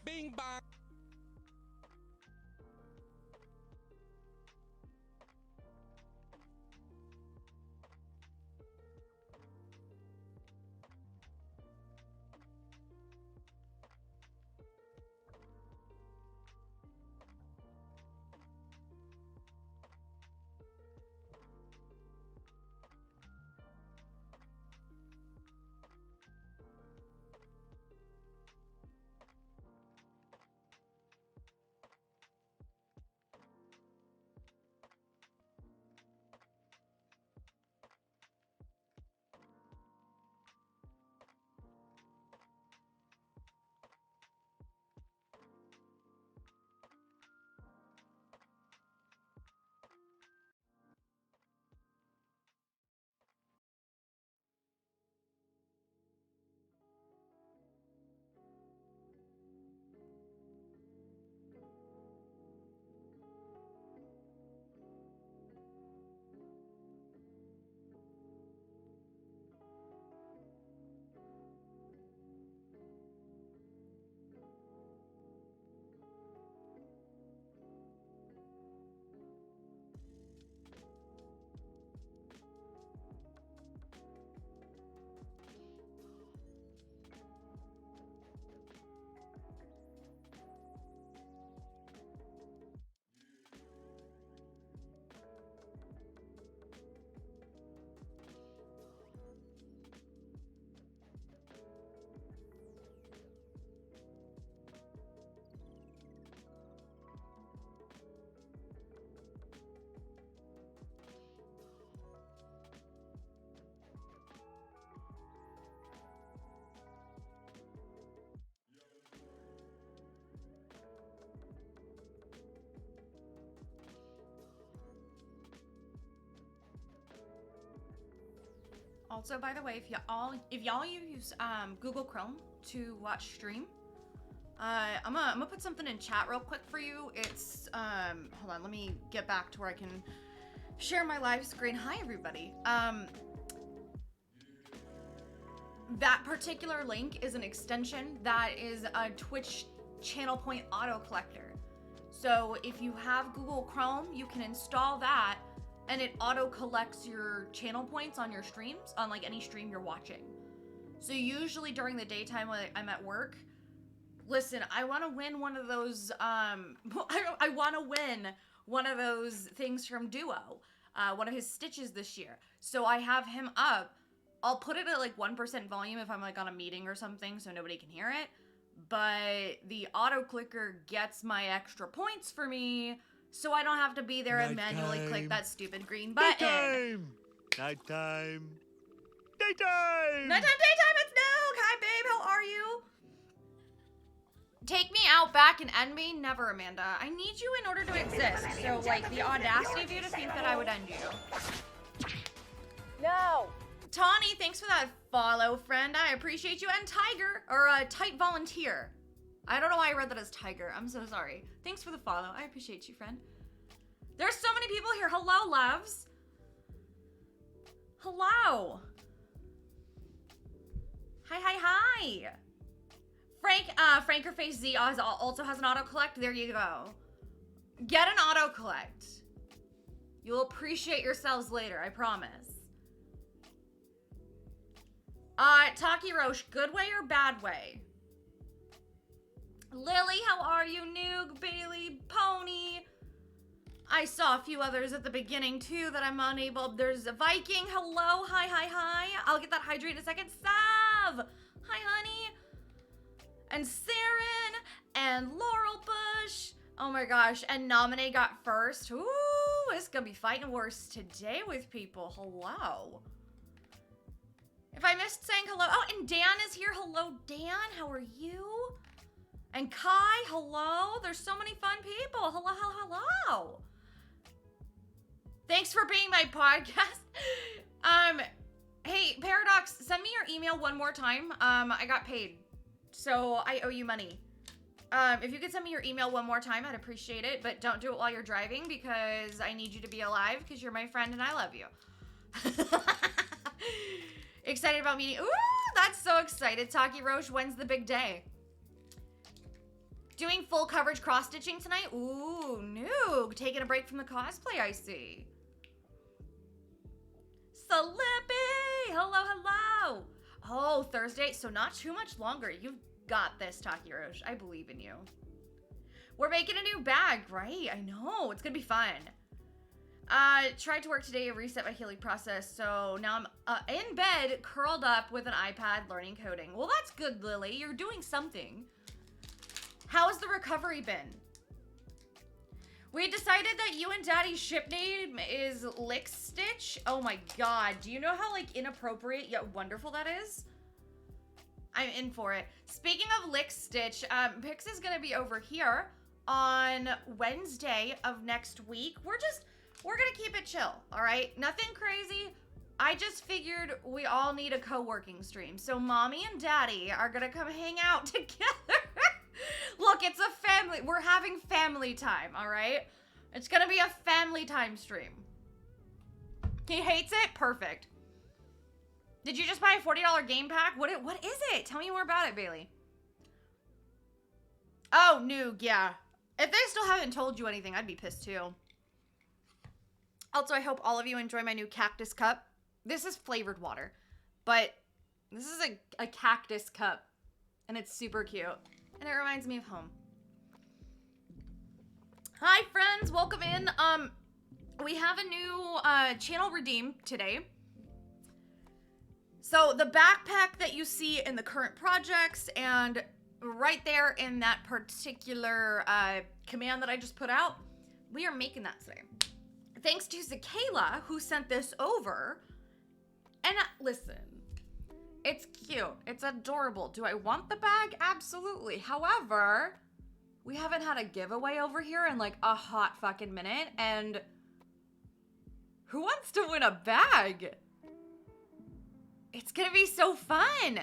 Bing bang. Also, by the way, if y'all use Google Chrome to watch stream, I'm gonna put something in chat real quick for you. It's hold on, let me get back to where I can share my live screen. Hi everybody. That particular link is an extension that is a Twitch channel point auto collector. So if you have Google Chrome, you can install that and it auto collects your channel points on your streams, on like any stream you're watching. So usually during the daytime when I'm at work, listen, I want to win one of those, I want to win one of those things from Duo, one of his stitches this year. So I have him up. I'll put it at like 1% volume if I'm like on a meeting or something so nobody can hear it. But the auto clicker gets my extra points for me so I don't have to be there and manually click that stupid green button. Nighttime! Nighttime! Daytime! Nighttime, daytime, it's Nook! Hi babe, how are you? Take me out back and end me? Never, Amanda. I need you in order to exist. So like the audacity of you to think that I would end you. No! Tawny, thanks for that follow, friend. I appreciate you. And Tiger, or Tight Volunteer. I don't know why I read that as Tiger. I'm so sorry. Thanks for the follow. I appreciate you, friend. There's so many people here. Hello, loves. Hello. Hi. Frankerface Z also has an auto collect. There you go. Get an auto collect. You'll appreciate yourselves later, I promise. Taki Roche, good way or bad way? Lily, how are you? Noog, Bailey, Pony. I saw a few others at the beginning too that I'm unable. There's a Viking, hello, hi. I'll get that hydrate in a second. Sav, hi honey. And Saren, and Laurel Bush. Oh my gosh, and Nominee got first. Ooh, it's gonna be fighting worse today with people. Hello. If I missed saying hello, oh, and Dan is here. Hello, Dan, how are you? And Kai, hello. There's so many fun people. Hello. Thanks for being my podcast. Hey, Paradox, send me your email one more time. I got paid, so I owe you money. If you could send me your email one more time, I'd appreciate it, but don't do it while you're driving because I need you to be alive because you're my friend and I love you. Excited about meeting. Ooh, that's so excited. Taki Roche, when's the big day? Doing full coverage cross-stitching tonight? Ooh, Noog. Taking a break from the cosplay, I see. Slippy! Hello, hello! Oh, Thursday, so not too much longer. You've got this, Takirosh. I believe in you. We're making a new bag, right? I know, it's gonna be fun. Tried to work today, reset my healing process, so now I'm in bed, curled up with an iPad, learning coding. Well, that's good, Lily. You're doing something. How's the recovery been? We decided that you and Daddy's ship name is Lick Stitch. Oh my god. Do you know how, like, inappropriate yet wonderful that is? I'm in for it. Speaking of Lick Stitch, Pix is gonna be over here on Wednesday of next week. We're gonna keep it chill, all right? Nothing crazy. I just figured we all need a co-working stream. So Mommy and Daddy are gonna come hang out together. Look, it's a family. We're having family time, all right? It's gonna be a family time stream. He hates it? Perfect. Did you just buy a $40 game pack? What is it? Tell me more about it, Bailey. Oh, Noog, yeah. If they still haven't told you anything, I'd be pissed too. Also, I hope all of you enjoy my new cactus cup. This is flavored water, but this is a cactus cup, and it's super cute. And it reminds me of home. Hi, friends. Welcome in. We have a new channel redeem today. So the backpack that you see in the current projects and right there in that particular command that I just put out, we are making that today. Thanks to Zakayla, who sent this over. And listen. It's cute. It's adorable. Do I want the bag? Absolutely. However, we haven't had a giveaway over here in like a hot fucking minute. And who wants to win a bag? It's gonna be so fun.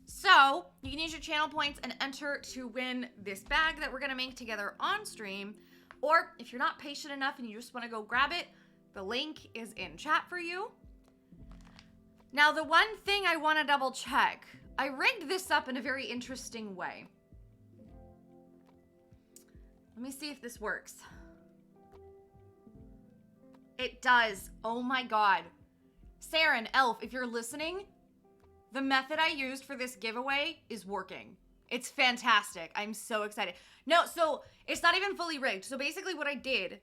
So you can use your channel points and enter to win this bag that we're gonna make together on stream. Or if you're not patient enough and you just wanna go grab it, the link is in chat for you. Now, the one thing I want to double check, I rigged this up in a very interesting way. Let me see if this works. It does. Oh my god. Saren, Elf, if you're listening, the method I used for this giveaway is working. It's fantastic. I'm so excited. No, so it's not even fully rigged. So basically what I did,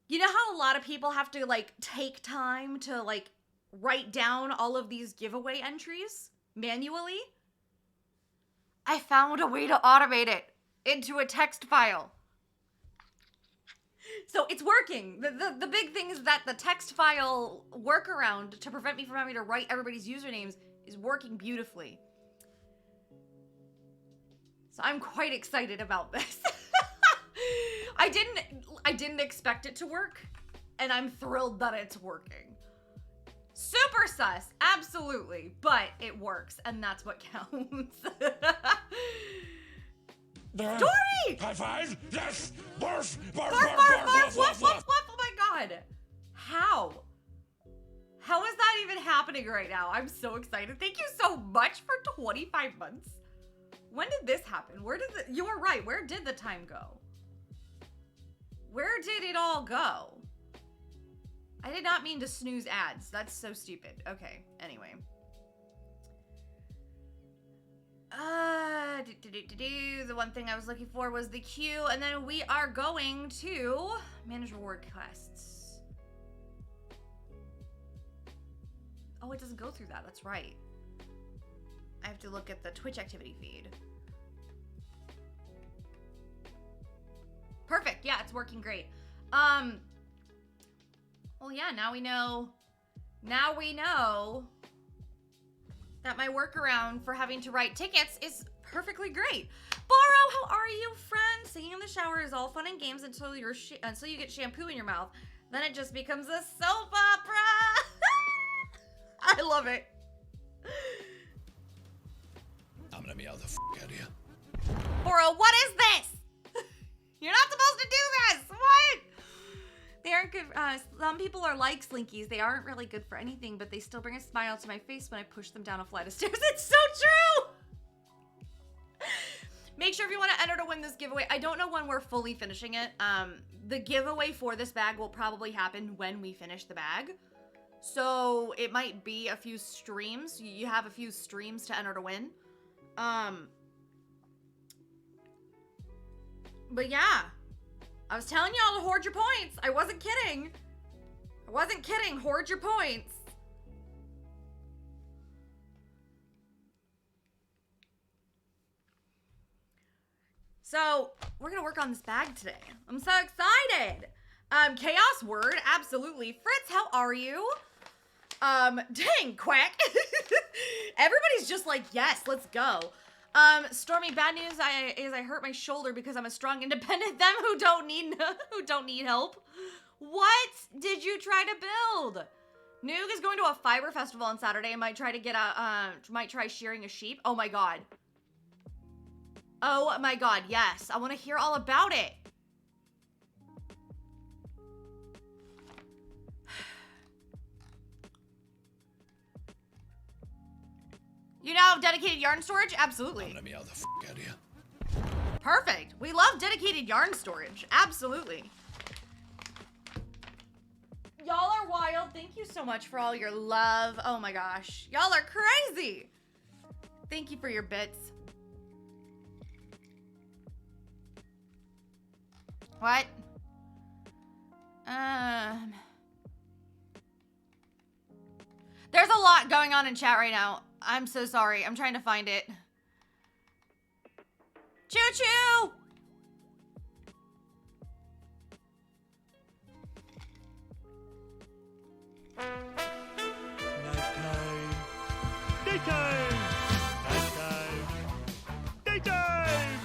you know how a lot of people have to like take time to like write down all of these giveaway entries manually? I found a way to automate it into a text file. So it's working. The big thing is that the text file workaround to prevent me from having to write everybody's usernames is working beautifully. So I'm quite excited about this. I didn't expect it to work, and I'm thrilled that it's working. Super sus, absolutely, but it works, and that's what counts. Story! High five! Yes! Barf! Barf! Barf, barf, barf, woof, woof, woof. Oh my god. How? How is that even happening right now? I'm so excited. Thank you so much for 25 months. When did this happen? You were right. Where did the time go? Where did it all go? I did not mean to snooze ads. That's so stupid. Okay, anyway. The one thing I was looking for was the queue, and then we are going to manage reward quests. Oh, it doesn't go through that. That's right. I have to look at the Twitch activity feed. Perfect. Yeah, it's working great. Well, yeah, now we know that my workaround for having to write tickets is perfectly great. Borrow, how are you, friend? Singing in the shower is all fun and games until you get shampoo in your mouth. Then it just becomes a soap opera. I love it. I'm gonna meow the f out of you. Borrow, what is this? You're not supposed to do this. What? They aren't good. Some people are like Slinkies. They aren't really good for anything, but they still bring a smile to my face when I push them down a flight of stairs. It's so true. Make sure if you want to enter to win this giveaway. I don't know when we're fully finishing it. The giveaway for this bag will probably happen when we finish the bag. So it might be a few streams. You have a few streams to enter to win. But yeah, I was telling y'all to hoard your points. I wasn't kidding. I wasn't kidding. Hoard your points. So we're gonna work on this bag today. I'm so excited. Chaos word, absolutely. Fritz, how are you? Dang, quack. Everybody's just like, yes, let's go. Stormy, bad news is I hurt my shoulder because I'm a strong, independent them who don't need help. What did you try to build? Noog is going to a fiber festival on Saturday and might try to get might try shearing a sheep. Oh my god. Oh my god, yes. I want to hear all about it. You now have dedicated yarn storage? Absolutely. Let me out the f out of here. Perfect. We love dedicated yarn storage. Absolutely. Y'all are wild. Thank you so much for all your love. Oh my gosh. Y'all are crazy. Thank you for your bits. What? There's a lot going on in chat right now. I'm so sorry. I'm trying to find it. Choo-choo! Nighttime. Daytime. Nighttime. Daytime.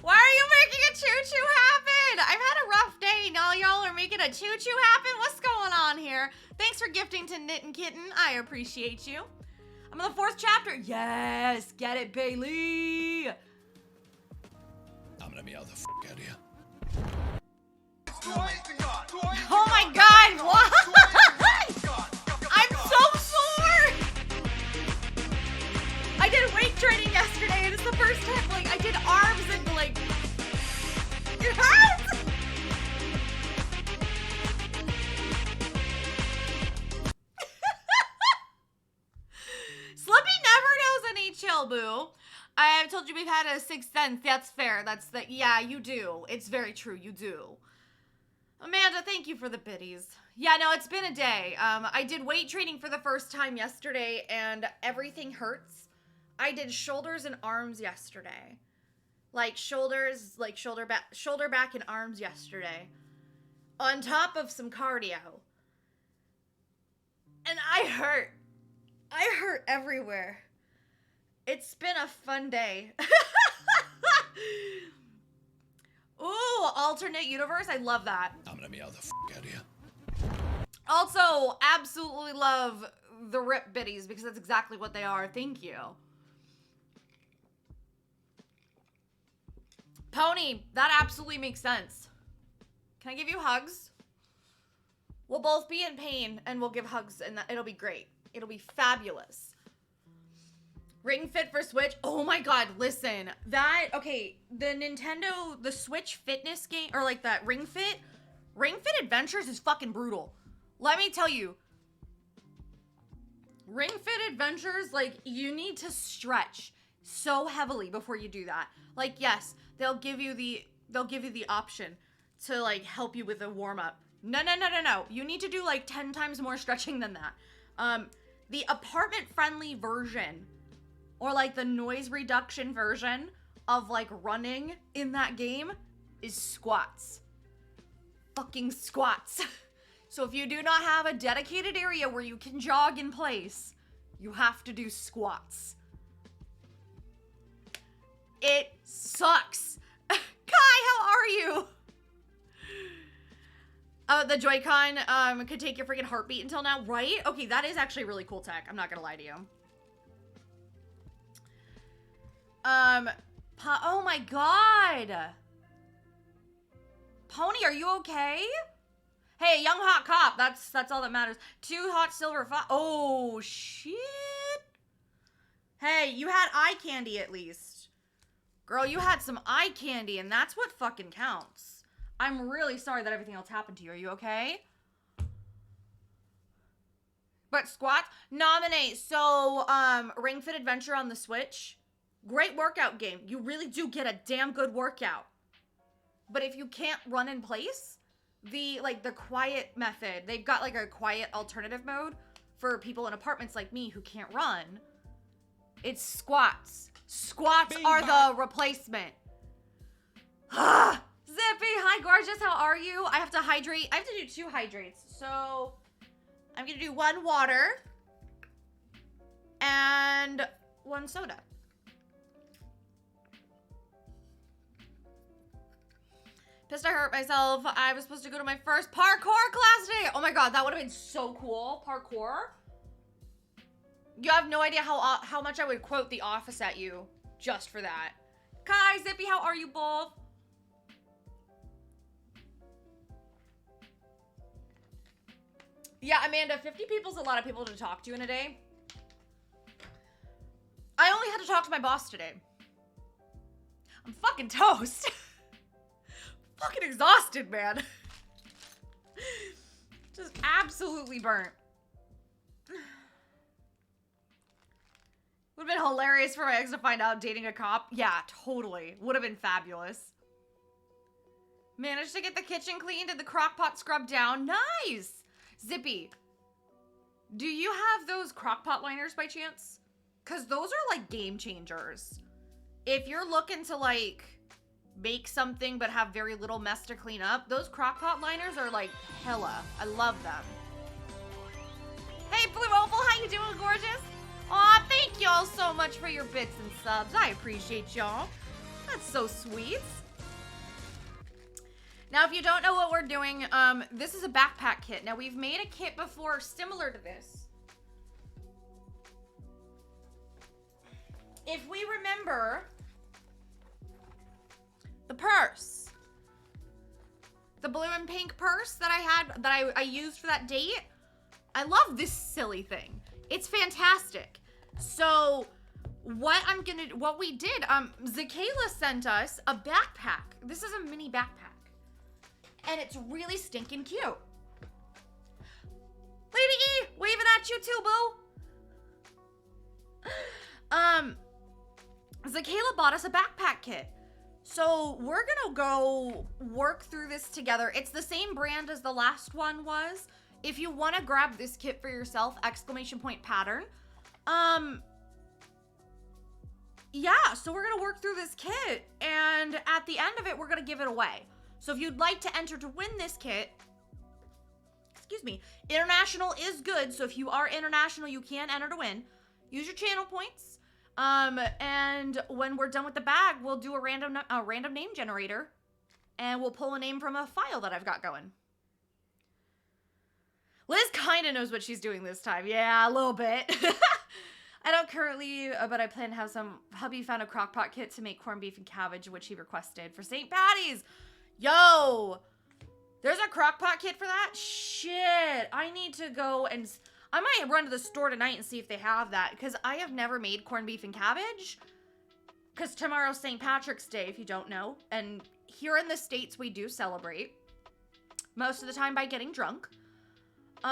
Why are you making a choo-choo happen? I've had a rough day. Now y'all are making a choo-choo happen? What's going on here? Thanks for gifting to Knit and Kitten. I appreciate you. I'm on the 4th chapter. Yes, get it, Bailey. I'm gonna be out the f out of here. Oh my god, what? I'm so sore. I did weight training yesterday and it's the first time, like, I did arms and, like, it hurts. Slippy never knows any chill, boo. I've told you we've had a sixth sense. That's fair. Yeah, you do. It's very true. You do. Amanda, thank you for the biddies. Yeah, no, it's been a day. I did weight training for the first time yesterday and everything hurts. I did shoulders and arms yesterday. Like shoulders, like shoulder, back, and arms yesterday. On top of some cardio. And I hurt. I hurt everywhere. It's been a fun day. Ooh, alternate universe. I love that. I'm gonna be out the f out of here. Also, absolutely love the rip biddies because that's exactly what they are. Thank you. Pony, that absolutely makes sense. Can I give you hugs? We'll both be in pain and we'll give hugs and it'll be great. It'll be fabulous. Ring Fit for Switch. Oh my god, listen. Okay, the Switch fitness game, or like that Ring Fit Adventures is fucking brutal. Let me tell you. Ring Fit Adventures, like, you need to stretch so heavily before you do that. Like, yes, they'll give you the option to, like, help you with a warm-up. No. You need to do, like, 10 times more stretching than that. The apartment-friendly version, or like the noise reduction version of like running in that game, is squats. Fucking squats. So if you do not have a dedicated area where you can jog in place, you have to do squats. It sucks. Kai, how are you? The Joy-Con could take your freaking heartbeat until now, right? Okay, that is actually really cool tech. I'm not gonna lie to you. Oh my god. Pony, are you okay? Hey, young hot cop. That's all that matters. 2 hot silver. Oh shit. Hey, you had eye candy at least. Girl, you had some eye candy, and that's what fucking counts. I'm really sorry that everything else happened to you. Are you okay? But squats, nominate. So, Ring Fit Adventure on the Switch. Great workout game. You really do get a damn good workout. But if you can't run in place, the quiet method, they've got like a quiet alternative mode for people in apartments like me who can't run. It's squats. Squats are the replacement. Zippy, hi gorgeous, how are you? I have to hydrate. I have to do 2 hydrates. So I'm gonna do 1 water and 1 soda. Pissed I hurt myself. I was supposed to go to my first parkour class today. Oh my god, that would have been so cool. Parkour. You have no idea how much I would quote The Office at you just for that. Kai, Zippy, how are you both? Yeah, Amanda, 50 people's a lot of people to talk to in a day. I only had to talk to my boss today. I'm fucking toast. Fucking exhausted, man. Just absolutely burnt. Would have been hilarious for my ex to find out dating a cop. Yeah, totally. Would have been fabulous. Managed to get the kitchen cleaned and the crock pot scrubbed down. Nice! Zippy, do you have those crock pot liners by chance? Because those are like game changers. If you're looking to like make something but have very little mess to clean up, those crock pot liners are like hella. I love them. Hey Blue Opal, how you doing, gorgeous? Aw, thank y'all so much for your bits and subs. I appreciate y'all. That's so sweet. Now, if you don't know what we're doing, this is a backpack kit. Now, we've made a kit before similar to this. If we remember the purse, the blue and pink purse that I had, that I used for that date, I love this silly thing. It's fantastic. So what we did, Zakayla sent us a backpack. This is a mini backpack. And it's really stinking cute. Lady E, waving at you too, boo. Zakayla bought us a backpack kit. So we're gonna go work through this together. It's the same brand as the last one was. If you wanna grab this kit for yourself, ! Pattern. Yeah, so we're gonna work through this kit, and at the end of it, we're gonna give it away. So if you'd like to enter to win this kit, excuse me, international is good. So if you are international, you can enter to win. Use your channel points. And when we're done with the bag, we'll do a random name generator, and we'll pull a name from a file that I've got going. Liz kind of knows what she's doing this time. Yeah, a little bit. I don't currently, but I plan to have some. Hubby found a crock pot kit to make corned beef and cabbage, which he requested for St. Patty's. Yo, there's a crock pot kit for that? Shit, I need to go and, I might run to the store tonight and see if they have that, because I have never made corned beef and cabbage, because tomorrow's St. Patrick's Day, if you don't know, and here in the States, we do celebrate, most of the time by getting drunk, but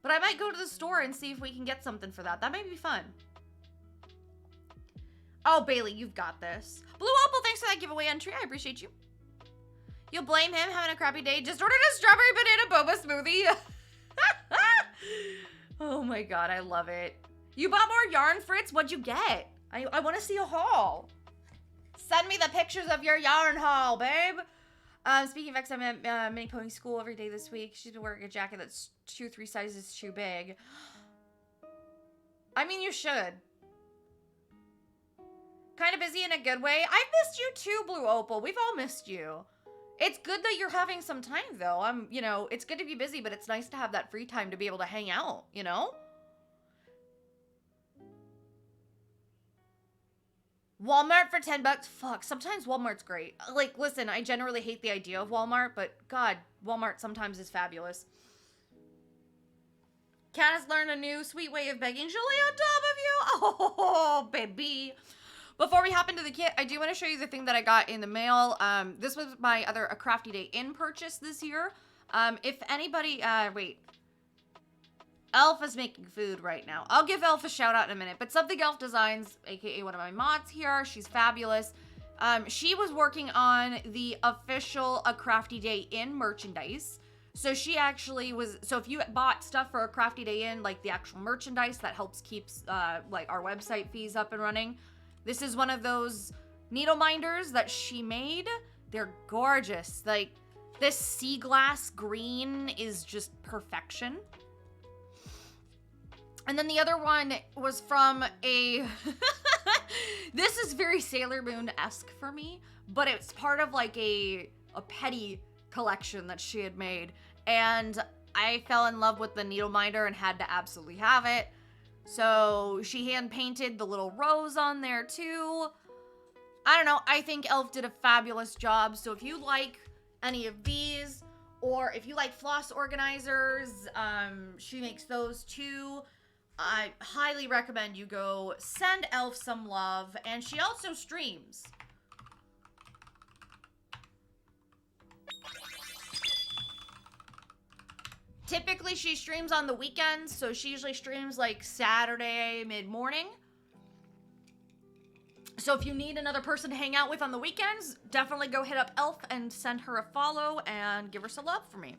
I might go to the store and see if we can get something for that. That might be fun. Oh, Bailey, you've got this. Blue Opal, thanks for that giveaway entry. I appreciate you. You'll blame him having a crappy day. Just ordered a strawberry banana boba smoothie. Oh my god, I love it. You bought more yarn, Fritz? What'd you get? I want to see a haul. Send me the pictures of your yarn haul, babe. Speaking of X, I'm at mini pony school every day this week. She's been wearing a jacket that's 2-3 sizes too big. I mean, you should. Kind of busy in a good way. I've missed you too, Blue Opal. We've all missed you. It's good that you're having some time, though. You know, it's good to be busy, but it's nice to have that free time to be able to hang out, you know? Walmart for 10 bucks? Fuck, sometimes Walmart's great. Like, listen, I generally hate the idea of Walmart, but God, Walmart sometimes is fabulous. Cat has learned a new sweet way of begging. She'll lay on top of you. Oh, baby. Before we hop into the kit, I do want to show you the thing that I got in the mail. This was my other A Crafty Day In purchase this year. If anybody, wait. Elf is making food right now. I'll give Elf a shout out in a minute, but Something Elf Designs, aka one of my mods here, she's fabulous. She was working on the official A Crafty Day In merchandise. So she actually was, so if you bought stuff for A Crafty Day In, like the actual merchandise that helps keeps like our website fees up and running, this is one of those needle minders that she made. They're gorgeous. Like, this sea glass green is just perfection. And then the other one was from a... This is very Sailor Moon-esque for me, but it's part of like a petty collection that she had made. And I fell in love with the needle minder and had to absolutely have it. So she hand painted the little rose on there too. I don't know, I think Elf did a fabulous job. So if you like any of these, or if you like floss organizers, she makes those too. I highly recommend you go send Elf some love. And she also streams. Typically, she streams on the weekends, so she usually streams like Saturday mid-morning. So if you need another person to hang out with on the weekends, definitely go hit up Elf and send her a follow and give her some love for me.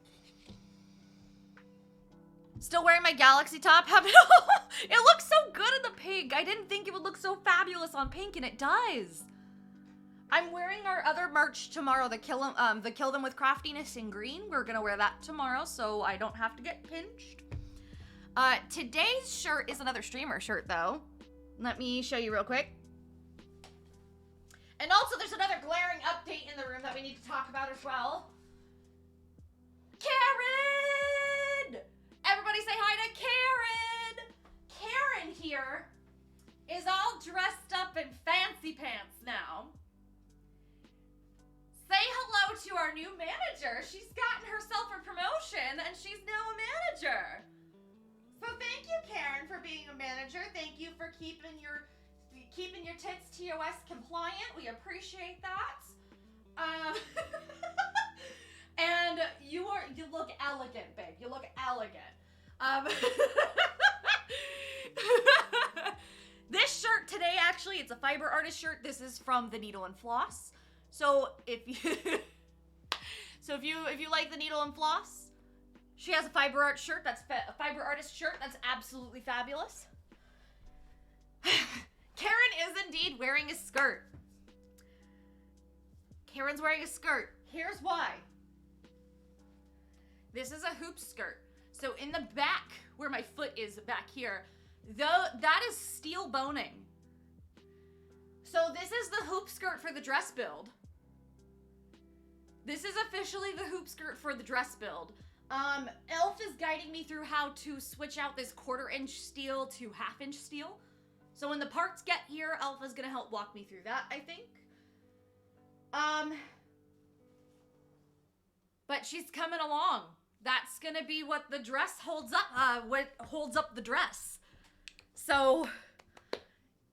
Still wearing my Galaxy top. It looks so good in the pink. I didn't think it would look so fabulous on pink, and it does. I'm wearing our other merch tomorrow, the Kill Them With Craftiness in green. We're gonna wear that tomorrow, so I don't have to get pinched. Today's shirt is another streamer shirt, though. Let me show you real quick. And also, there's another glaring update in the room that we need to talk about as well. Karen! Everybody say hi to Karen! Karen here is all dressed up in fancy pants now. Say hello to our new manager. She's gotten herself a promotion and she's now a manager. So thank you, Karen, for being a manager. Thank you for keeping your tits TOS compliant. We appreciate that. And you look elegant, babe. You look elegant. This shirt today, actually, it's a fiber artist shirt. This is from the Needle and Floss. So if you like the Needle and Floss, she has a fiber art shirt. That's a fiber artist shirt. That's absolutely fabulous. Karen is indeed wearing a skirt. Karen's wearing a skirt. Here's why. This is a hoop skirt. So in the back, where my foot is back here, that is steel boning. So this is the hoop skirt for the dress build. This is officially the hoop skirt for the dress build. Elf is guiding me through how to switch out this 1/4-inch steel to 1/2-inch steel. So when the parts get here, Elf is gonna help walk me through that, I think. But she's coming along. That's gonna be what the dress holds up, what holds up the dress. So,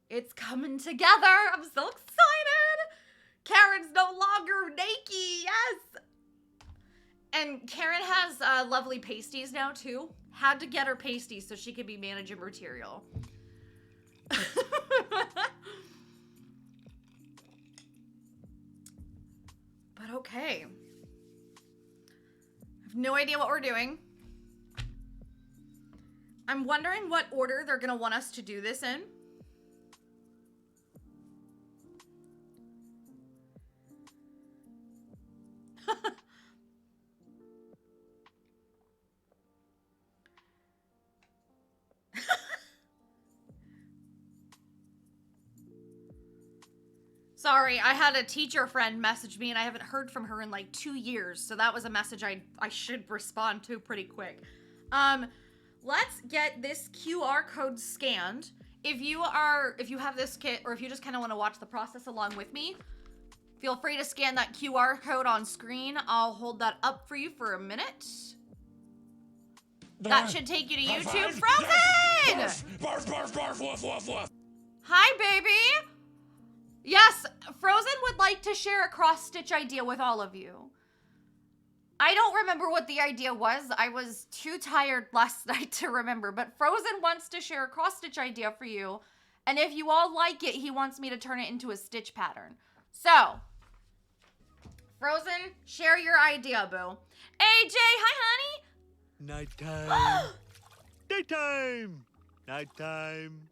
it's coming together. I'm so excited. Karen's no longer naked, yes. And Karen has lovely pasties now too. Had to get her pasties so she could be managing material. But okay. I have no idea what we're doing. I'm wondering what order they're gonna want us to do this in. Sorry, I had a teacher friend message me and I haven't heard from her in like 2 years. So that was a message I should respond to pretty quick. Let's get this QR code scanned. If you have this kit, or if you just kind of want to watch the process along with me, feel free to scan that QR code on screen. I'll hold that up for you for a minute. That should take you to YouTube. Frozen! Barf, barf, barf, woof, woof, woof. Hi, baby. Yes, Frozen would like to share a cross-stitch idea with all of you. I don't remember what the idea was. I was too tired last night to remember, but Frozen wants to share a cross-stitch idea for you. And if you all like it, he wants me to turn it into a stitch pattern. So, Frozen, share your idea, boo. AJ, hi, honey. Nighttime. Daytime. Nighttime.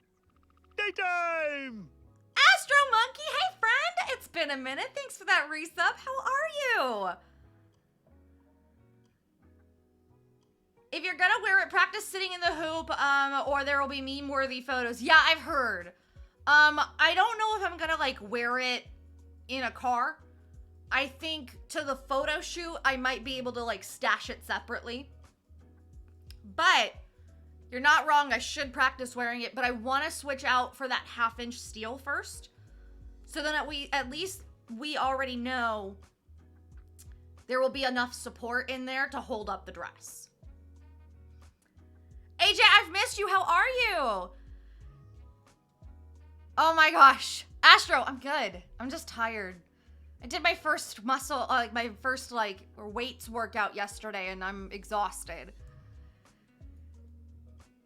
Daytime. Astro Monkey, hey, friend. It's been a minute. Thanks for that resub. How are you? If you're gonna wear it, practice sitting in the hoop, or there will be meme-worthy photos. Yeah, I've heard. I don't know if I'm gonna, like, wear it in a car. I think to the photo shoot, I might be able to, like, stash it separately. But you're not wrong. I should practice wearing it, but I want to switch out for that 1/2-inch steel first. So then at least we already know there will be enough support in there to hold up the dress. AJ, I've missed you. How are you? Oh my gosh. Astro, I'm good. I'm just tired. I did my first weights workout yesterday and I'm exhausted.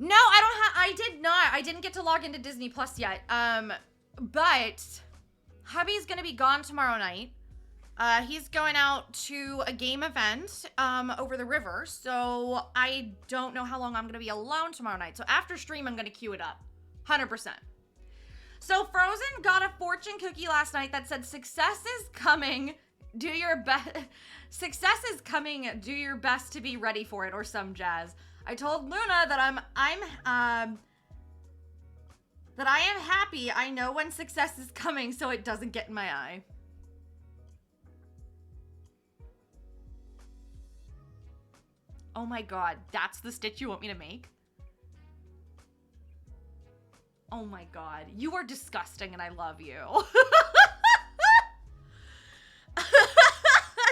No, I didn't get to log into Disney Plus yet. But hubby's gonna be gone tomorrow night. He's going out to a game event, over the river. So I don't know how long I'm gonna be alone tomorrow night. So after stream, I'm gonna queue it up. 100%. So Frozen got a fortune cookie last night that said, success is coming. Do your best. Success is coming. Do your best to be ready for it, or some jazz. I told Luna that that I am happy. I know when success is coming, so it doesn't get in my eye. Oh my god, that's the stitch you want me to make? Oh my god, you are disgusting and I love you.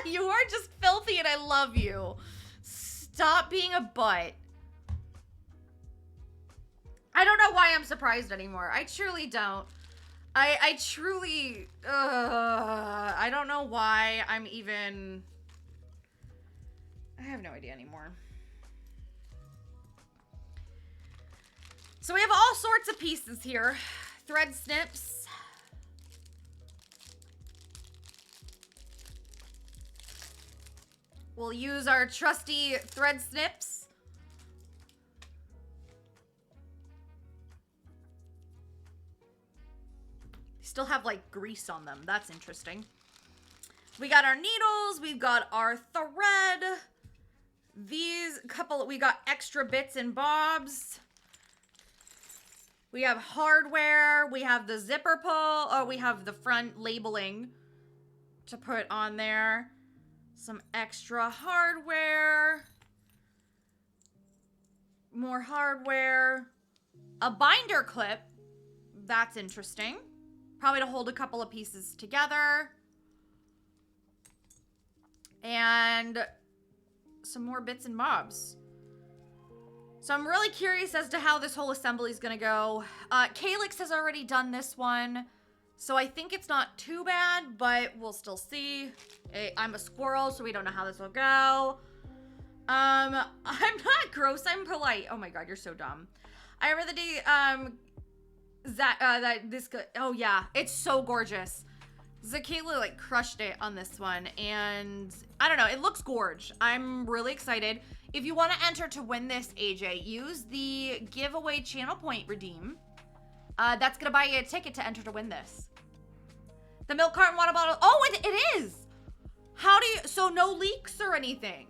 You are just filthy and I love you. Stop being a butt. I don't know why I'm surprised anymore. I truly don't. I truly, I don't know why I'm even, I have no idea anymore. So we have all sorts of pieces here. Thread snips. We'll use our trusty thread snips. Still have like grease on them. That's interesting. We got our needles. We've got our thread. We got extra bits and bobs. We have hardware. We have the zipper pull. Oh, we have the front labeling to put on there. Some extra hardware. More hardware. A binder clip. That's interesting. Probably to hold a couple of pieces together. And some more bits and bobs. So I'm really curious as to how this whole assembly is going to go. Calyx has already done this one. So I think it's not too bad, but we'll still see. I'm a squirrel, so we don't know how this will go. I'm not gross, I'm polite. Oh my god, you're so dumb. I remember the day, oh yeah, it's so gorgeous. Zakayla like crushed it on this one, and I don't know, it looks gorge. I'm really excited. If you want to enter to win this, AJ, use the giveaway channel point redeem. That's gonna buy you a ticket to enter to win this. The milk carton water bottle. Oh, it is. How do you, so no leaks or anything?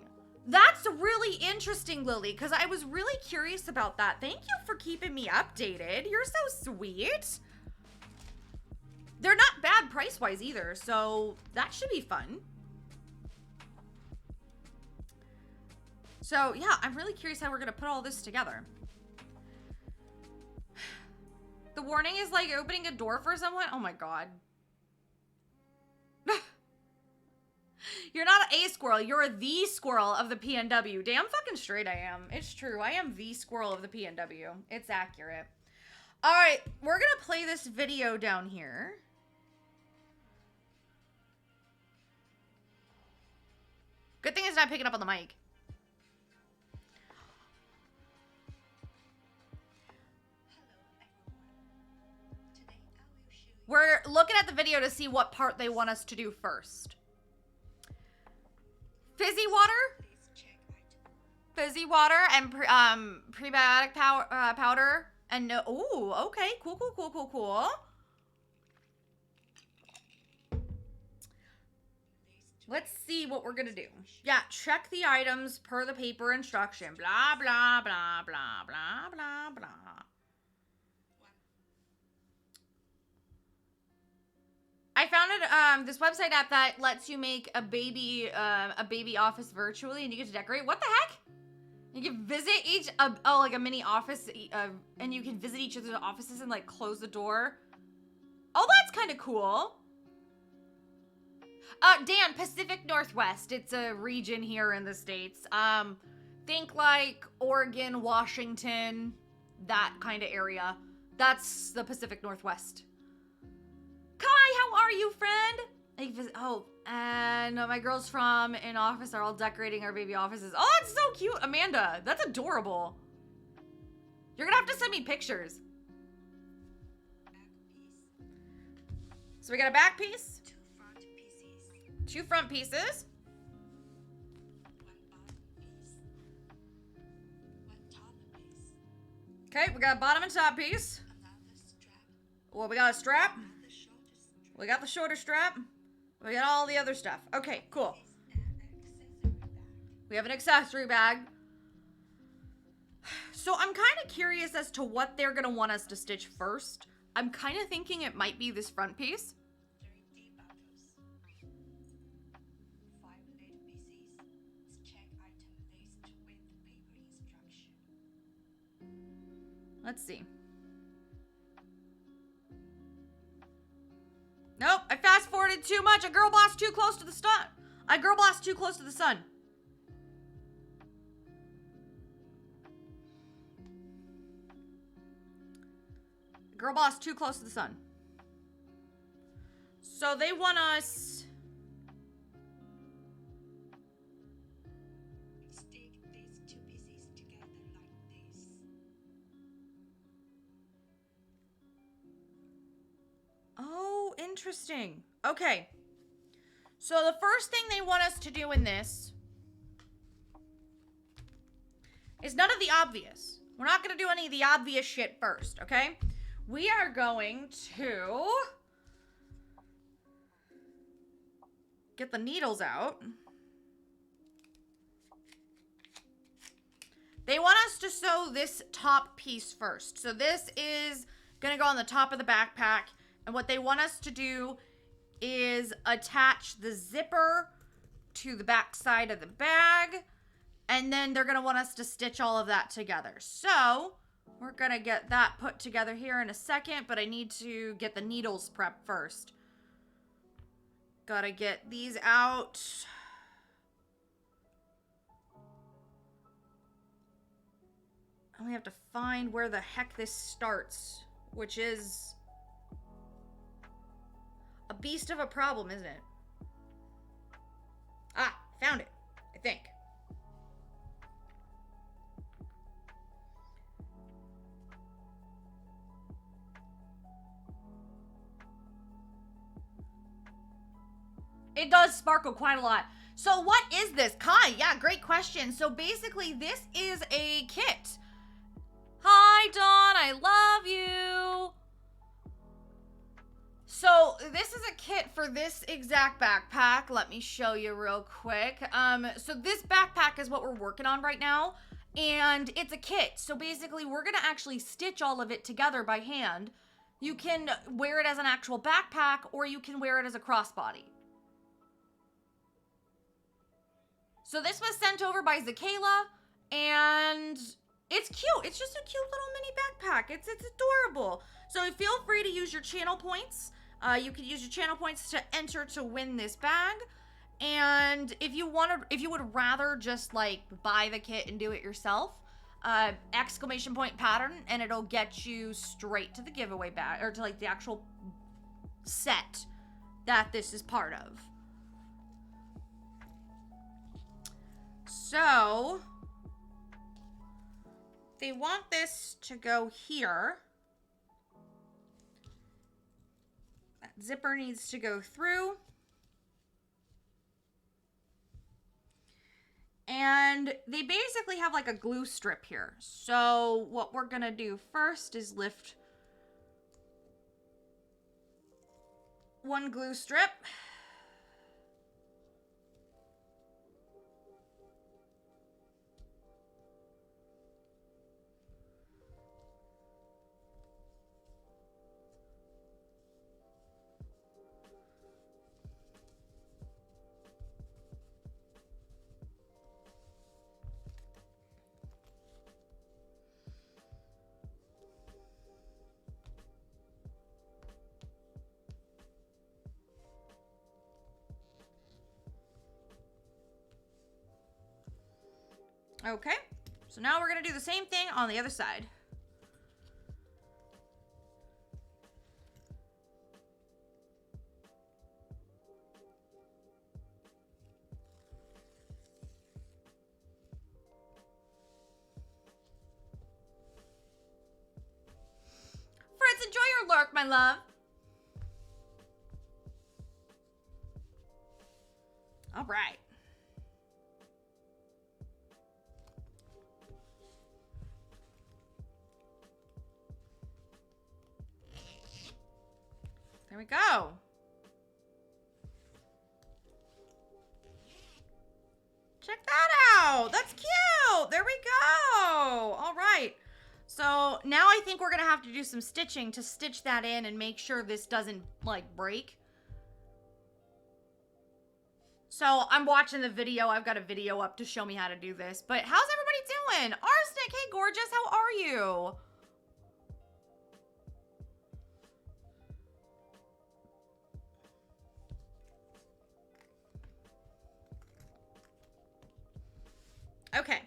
That's really interesting, Lily, because I was really curious about that. Thank you for keeping me updated. You're so sweet. They're not bad price-wise either, so that should be fun. So, yeah, I'm really curious how we're going to put all this together. The warning is like opening a door for someone. Oh my god. You're not a squirrel. You're the squirrel of the PNW. Damn fucking straight I am. It's true. I am the squirrel of the PNW. It's accurate. All right. We're going to play this video down here. Good thing it's not picking up on the mic. We're looking at the video to see what part they want us to do first. Fizzy water and prebiotic powder and no. Ooh, okay, cool. Let's see what we're gonna do. Yeah, check the items per the paper instruction. Blah blah blah blah blah blah blah. I found this website app that lets you make a baby office virtually, and you get to decorate. What the heck? You can visit each like a mini office, and you can visit each of the offices and like close the door. Oh, that's kind of cool. Dan, Pacific Northwest. It's a region here in the States. Think like Oregon, Washington, that kind of area. That's the Pacific Northwest. Kai, how are you, friend? Oh, and my girls from in office are all decorating our baby offices. Oh, that's so cute, Amanda. That's adorable. You're gonna have to send me pictures. So we got a back piece. Two front pieces. Okay, we got a bottom and top piece. Well, we got a strap. We got the shorter strap. We got all the other stuff. Okay, cool. We have an accessory bag. So I'm kind of curious as to what they're going to want us to stitch first. I'm kind of thinking it might be this front piece. Let's see. Nope, I fast forwarded too much. A girl boss too close to the sun. A girl boss too close to the sun. Girl boss too close to the sun. So they want us. Stick these two pieces together like this. Oh, interesting. Okay. So the first thing they want us to do in this is none of the obvious. We're not going to do any of the obvious shit first, okay? We are going to get the needles out. They want us to sew this top piece first. So this is going to go on the top of the backpack. And what they want us to do is attach the zipper to the back side of the bag. And then they're going to want us to stitch all of that together. So we're going to get that put together here in a second. But I need to get the needles prepped first. Gotta get these out. And we have to find where the heck this starts, which is a beast of a problem, isn't it? Ah, found it, I think. It does sparkle quite a lot. So what is this? Kai, yeah, great question. So basically this is a kit. Hi, Dawn, I love you. So this is a kit for this exact backpack. Let me show you real quick. So this backpack is what we're working on right now. And it's a kit. So basically we're gonna actually stitch all of it together by hand. You can wear it as an actual backpack or you can wear it as a crossbody. So this was sent over by Zakayla, and it's cute. It's just a cute little mini backpack. It's adorable. So feel free to use your channel points. You can use your channel points to enter to win this bag. And if you would rather just like buy the kit and do it yourself, exclamation point pattern, and it'll get you straight to the giveaway bag, or to like the actual set that this is part of. So they want this to go here. That zipper needs to go through. And they basically have like a glue strip here. So what we're gonna do first is lift one glue strip. Okay, so now we're gonna do the same thing on the other side. Fritz, enjoy your lurk, my love. All right. There we go. Check that out. That's cute. There we go. All right. So now I think we're going to have to do some stitching to stitch that in and make sure this doesn't like break. So I'm watching the video. I've got a video up to show me how to do this. But how's everybody doing? Arsenic, hey gorgeous, how are you? Okay.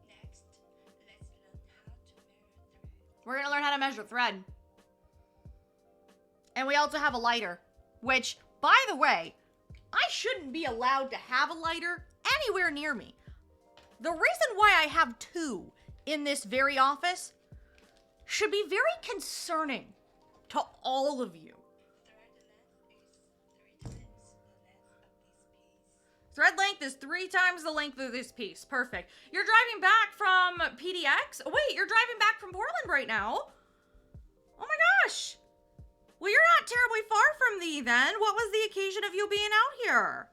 Next, let's learn how to measure thread. We're gonna learn how to measure thread. And we also have a lighter, which, by the way, I shouldn't be allowed to have a lighter anywhere near me. The reason why I have two in this very office should be very concerning to all of you. Thread length is 3 times the length Thread length is 3 times the length of this piece. of this piece. Perfect. You're driving back from PDX? Oh, wait, you're driving back from Portland right now? Oh my gosh. Well, you're not terribly far from thee then. What was the occasion of you being out here?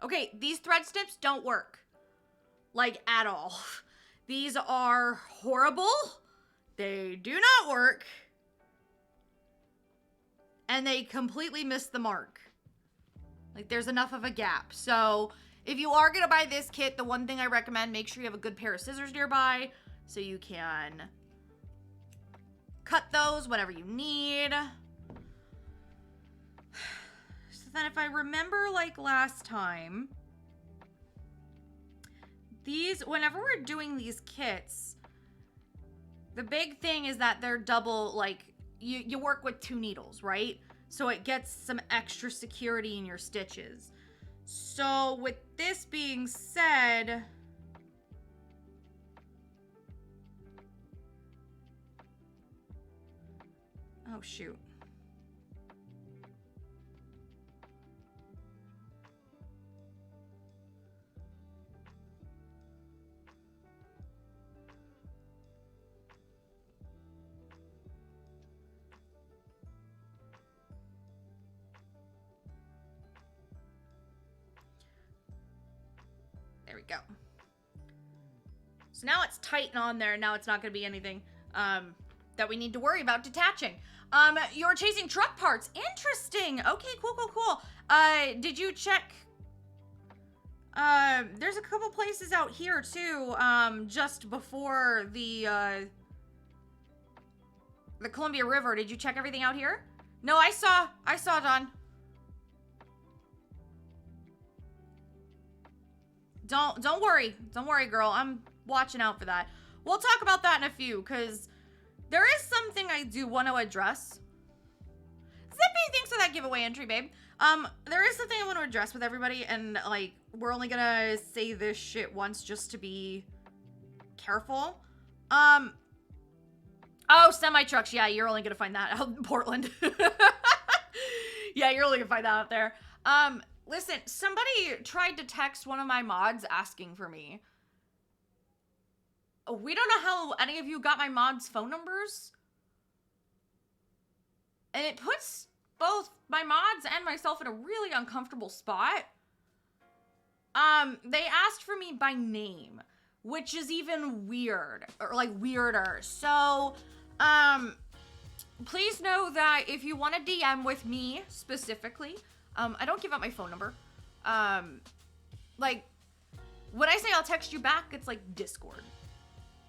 Okay, these thread snips don't work. Like, at all. These are horrible. They do not work. And they completely miss the mark. Like, there's enough of a gap. So, if you are going to buy this kit, the one thing I recommend, make sure you have a good pair of scissors nearby so you can cut those whenever you need. So then if I remember like last time, these, whenever we're doing these kits, the big thing is that they're double, like, you work with 2 needles, right? So it gets some extra security in your stitches. So with this being said, oh shoot. go. So now it's tight and on there, and now it's not going to be anything that we need to worry about detaching. You're chasing truck parts. Interesting. Okay, cool. Did you check? There's a couple places out here too, just before the Columbia River. Did you check everything out here? No, I saw, Don. Don't worry, girl. I'm watching out for that. We'll talk about that in a few, because there is something I do want to address. Zippy, thanks for that giveaway entry, babe. There is something I want to address with everybody, and, like, we're only gonna say this shit once just to be careful. Oh, semi-trucks. Yeah, you're only gonna find that out in Portland. Yeah, you're only gonna find that out there. Listen, somebody tried to text one of my mods asking for me. We don't know how any of you got my mods' phone numbers. And it puts both my mods and myself in a really uncomfortable spot. They asked for me by name, which is even weird, or like weirder. So, please know that if you want to DM with me specifically, I don't give out my phone number. Like, when I say I'll text you back, it's like Discord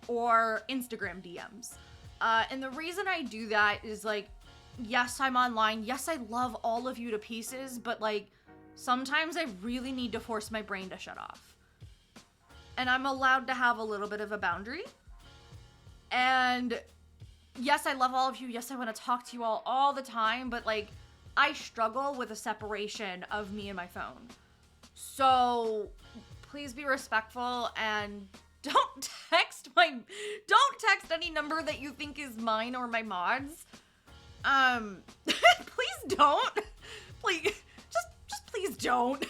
or Instagram DMs. And the reason I do that is, like, yes, I'm online. Yes, I love all of you to pieces, but, like, sometimes I really need to force my brain to shut off. And I'm allowed to have a little bit of a boundary. And yes, I love all of you. Yes, I want to talk to you all the time, but, like, I struggle with a separation of me and my phone. So please be respectful and don't text any number that you think is mine or my mods. Please don't. Please, just please don't.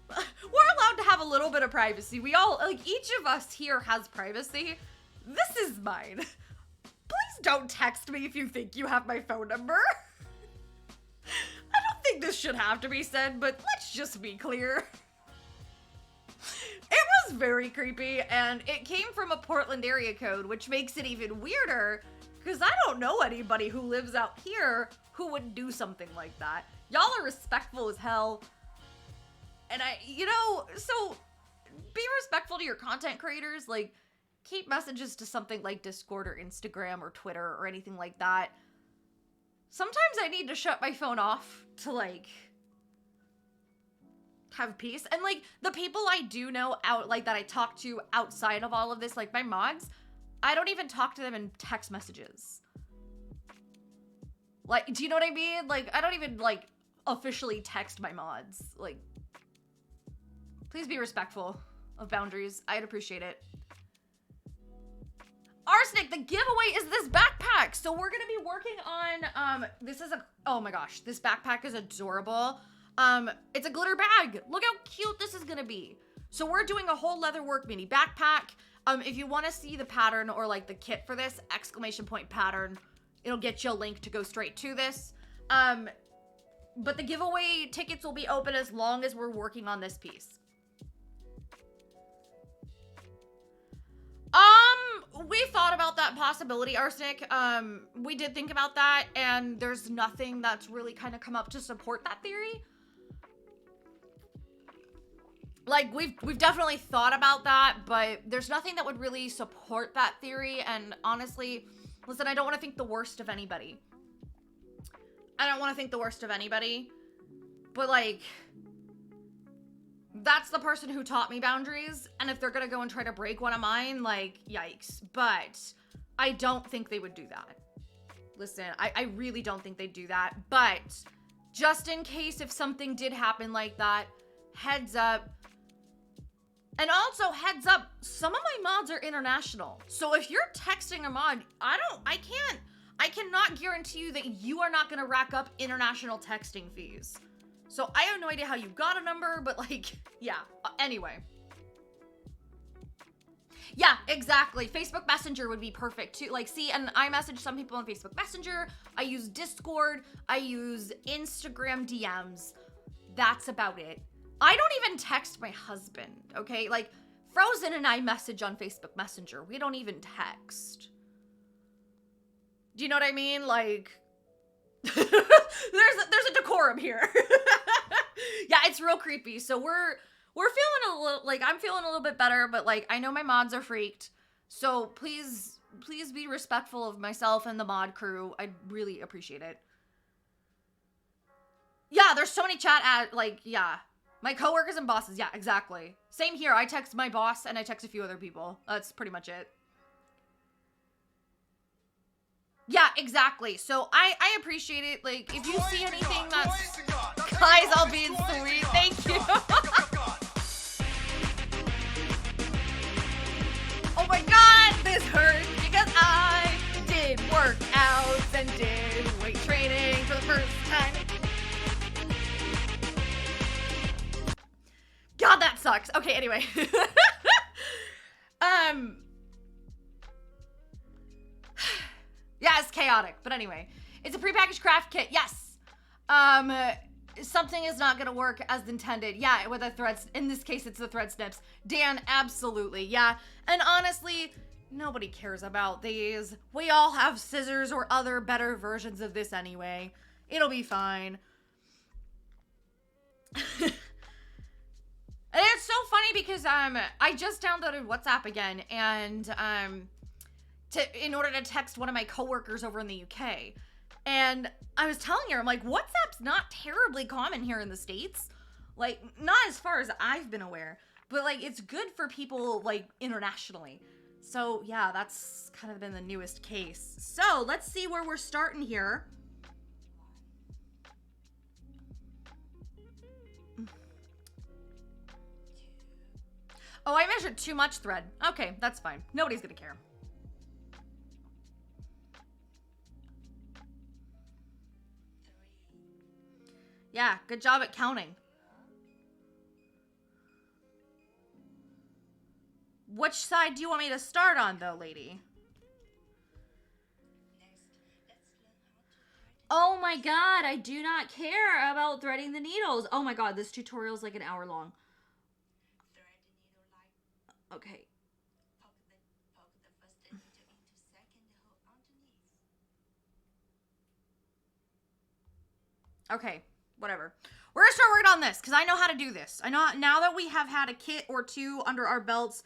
We're allowed to have a little bit of privacy. We all, like, each of us here has privacy. This is mine. Please don't text me if you think you have my phone number. I don't think this should have to be said, but let's just be clear. It was very creepy, and it came from a Portland area code, which makes it even weirder, because I don't know anybody who lives out here who would do something like that. Y'all are respectful as hell. And so be respectful to your content creators. Like, keep messages to something like Discord or Instagram or Twitter or anything like that. Sometimes I need to shut my phone off to, like, have peace. And, like, the people I do know out, like, that I talk to outside of all of this, like, my mods, I don't even talk to them in text messages. Like, do you know what I mean? Like, I don't even, like, officially text my mods. Like, please be respectful of boundaries. I'd appreciate it. Arsenic, the giveaway is this backpack. So we're gonna be working on, oh my gosh, this backpack is adorable. It's a glitter bag. Look how cute this is gonna be. So we're doing a whole leather work mini backpack. If you wanna see the pattern or like the kit for this, ! pattern, it'll get you a link to go straight to this. But the giveaway tickets will be open as long as we're working on this piece. We thought about that possibility, Arsenic. We did think about that, and there's nothing that's really kind of come up to support that theory. Like, we've definitely thought about that, but there's nothing that would really support that theory, and honestly, listen, I don't want to think the worst of anybody. But, like, that's the person who taught me boundaries, and if they're gonna go and try to break one of mine, like, yikes. But I don't think they would do that. Listen, I really don't think they'd do that, but just in case if something did happen like that, heads up. And also, heads up, some of my mods are international. So if you're texting a mod, I cannot guarantee you that you are not gonna rack up international texting fees. So I have no idea how you got a number, but, like, yeah, anyway. Yeah, exactly. Facebook Messenger would be perfect too. Like, see, and I message some people on Facebook Messenger. I use Discord. I use Instagram DMs. That's about it. I don't even text my husband, okay? Like, Frozen and I message on Facebook Messenger. We don't even text. Do you know what I mean? Like, there's a decorum here. Yeah, it's real creepy. So we're feeling a little, like, I'm feeling a little bit better, but like, I know my mods are freaked. So please be respectful of myself and the mod crew. I'd really appreciate it. Yeah, there's so many chat like, yeah. My coworkers and bosses, yeah, exactly. Same here, I text my boss and I text a few other people. That's pretty much it. Yeah, exactly. So I appreciate it. Like, if you see anything that's... Guys, I'll be sweet. Thank you. Oh my god, this hurts because I did workouts and did weight training for the first time. God, that sucks. Okay, anyway. Yeah, it's chaotic, but anyway. It's a prepackaged craft kit, yes. Something is not gonna work as intended. Yeah, with a thread, in this case, it's the thread snips. Dan, absolutely, yeah. And honestly, nobody cares about these. We all have scissors or other better versions of this anyway. It'll be fine. And it's so funny because I just downloaded WhatsApp again and in order to text one of my coworkers over in the UK. And I was telling her, I'm like, WhatsApp's not terribly common here in the States. Like, not as far as I've been aware, but like it's good for people like internationally. So yeah, that's kind of been the newest case. So let's see where we're starting here. Oh, I measured too much thread. Okay, that's fine. Nobody's gonna care. Yeah, good job at counting. Which side do you want me to start on, though, lady? Oh my god, I do not care about threading the needles. Oh my god, this tutorial is like an hour long. Okay. Poke the first needle into second hole underneath. Okay, whatever. We're gonna start working on this because I know how to do this. I know now that we have had a kit or two under our belts,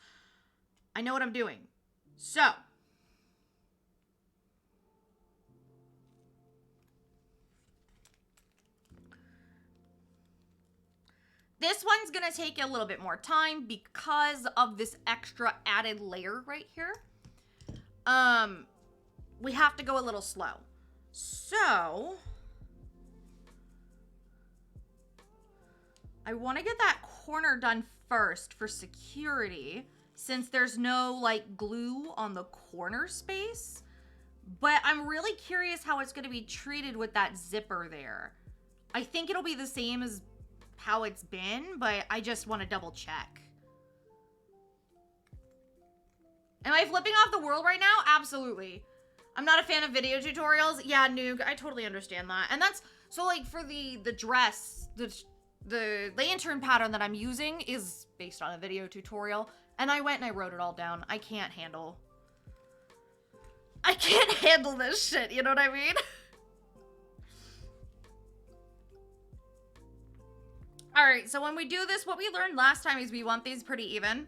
I know what I'm doing. So. This one's gonna take a little bit more time because of this extra added layer right here. We have to go a little slow. So, I wanna get that corner done first for security since there's no like glue on the corner space. But I'm really curious how it's gonna be treated with that zipper there. I think it'll be the same as how it's been, but I just want to double check. Am I flipping off the world right now? Absolutely. I'm not a fan of video tutorials. Yeah, Noog, I totally understand that. And that's, so like for the dress, the lantern pattern that I'm using is based on a video tutorial. And I went and I wrote it all down. I can't handle this shit, you know what I mean? All right, so when we do this, what we learned last time is we want these pretty even.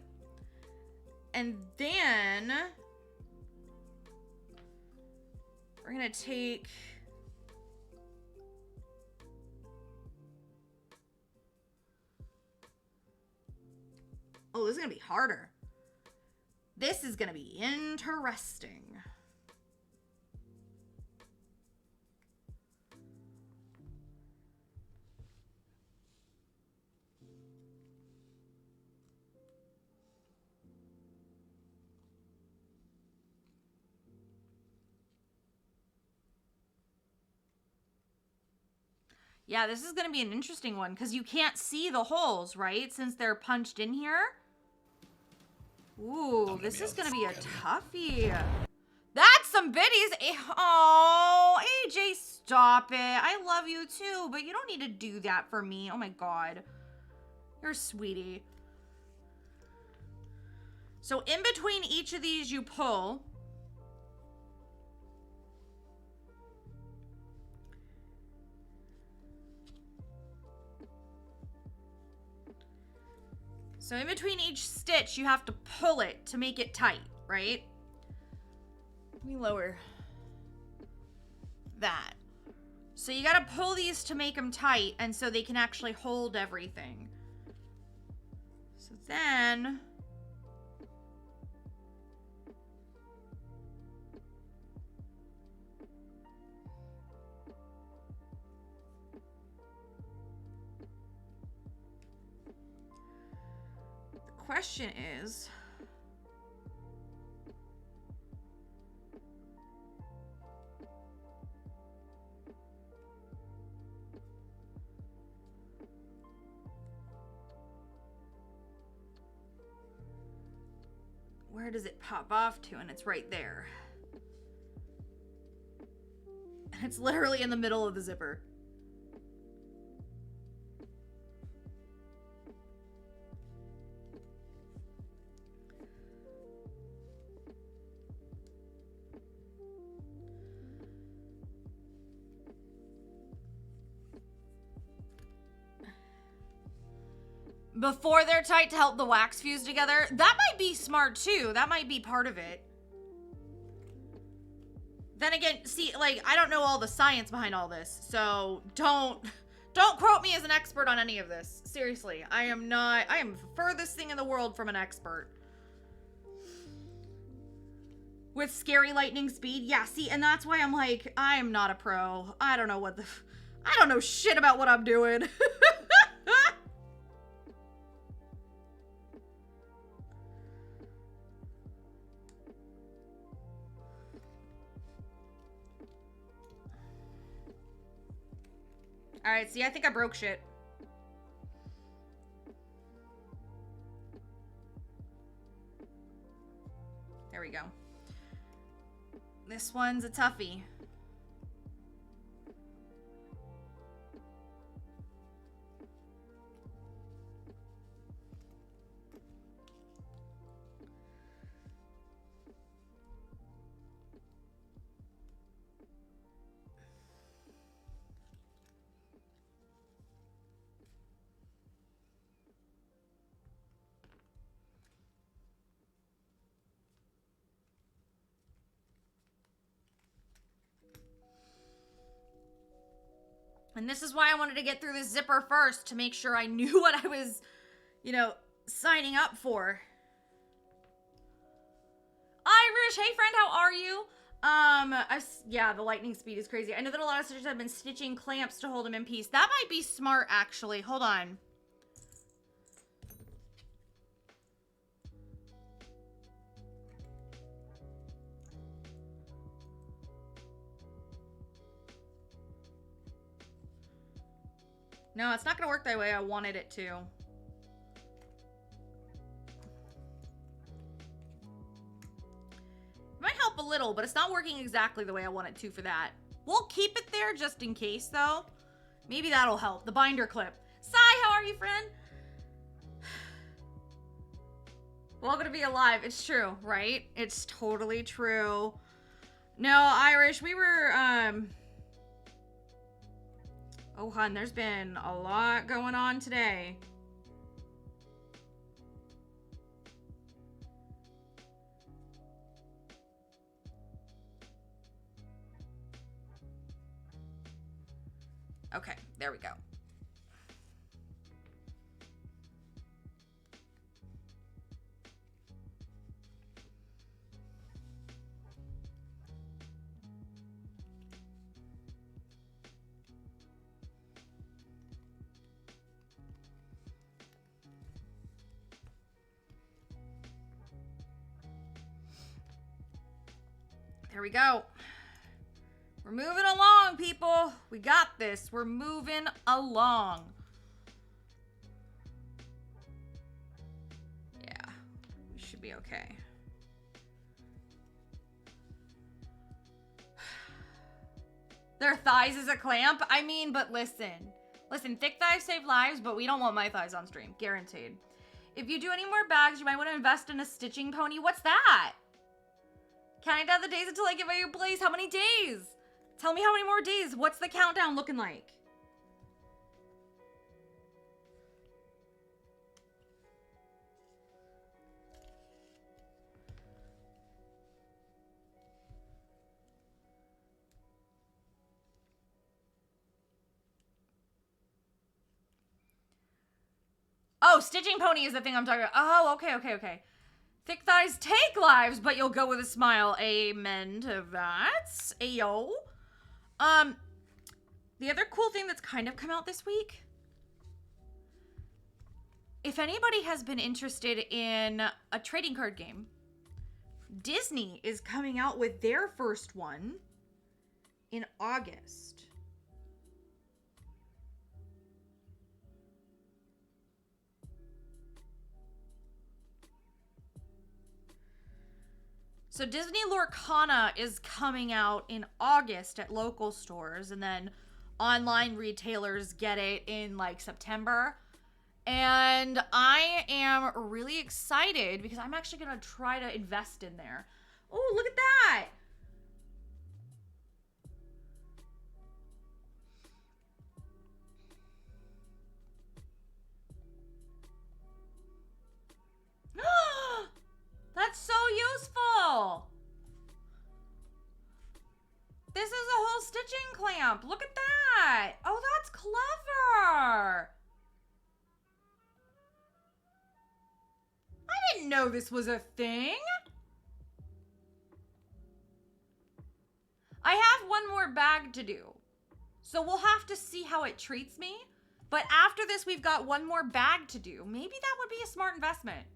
And then we're gonna take oh, this is gonna be harder. This is gonna be interesting. Yeah, this is going to be an interesting one because you can't see the holes, right? Since they're punched in here. Ooh, this is going to be a toughie. That's some biddies. Oh, AJ, stop it. I love you too, but you don't need to do that for me. Oh my God. You're a sweetie. So in between each of these you pull. So in between each stitch, you have to pull it to make it tight, right? Let me lower that. So you gotta pull these to make them tight, and so they can actually hold everything. So then... question is, where does it pop off to? And it's right there. And it's literally in the middle of the zipper. Before they're tight to help the wax fuse together. That might be smart too. That might be part of it. Then again, see, like, I don't know all the science behind all this, so don't quote me as an expert on any of this. Seriously, I am the furthest thing in the world from an expert. With scary lightning speed, yeah, see, and that's why I'm like, I am not a pro. I don't know shit about what I'm doing. All right, see, I think I broke shit. There we go. This one's a toughie. And this is why I wanted to get through this zipper first, to make sure I knew what I was, you know, signing up for. Irish, hey friend, how are you? Yeah, the lightning speed is crazy. I know that a lot of stitchers have been stitching clamps to hold them in piece. That might be smart, actually. Hold on. No, it's not gonna work the way I wanted it to. It might help a little, but it's not working exactly the way I want it to for that. We'll keep it there just in case, though. Maybe that'll help. The binder clip. Sai, how are you, friend? Welcome to be alive. It's true, right? It's totally true. No, Irish, we were, oh, hun, there's been a lot going on today. Okay, there we go. There we go. We're moving along, people. We got this. We're moving along. Yeah, we should be okay. Their thighs is a clamp? I mean, but listen. Listen, thick thighs save lives, but we don't want my thighs on stream. Guaranteed. If you do any more bags, you might want to invest in a stitching pony. What's that? Counting down the days until I get my new place. How many days? Tell me how many more days. What's the countdown looking like? Oh, stitching pony is the thing I'm talking about. Oh, okay. Thick thighs take lives, but you'll go with a smile. Amen to that. Ayo. The other cool thing that's kind of come out this week, if anybody has been interested in a trading card game, Disney is coming out with their first one in August. So Disney Lorcana is coming out in August at local stores, and then online retailers get it in like September. And I am really excited because I'm actually going to try to invest in there. Oh, look at that. That's so useful. This is a whole stitching clamp. Look at that. Oh, that's clever. I didn't know this was a thing. I have one more bag to do. So we'll have to see how it treats me. But after this, we've got one more bag to do. Maybe that would be a smart investment.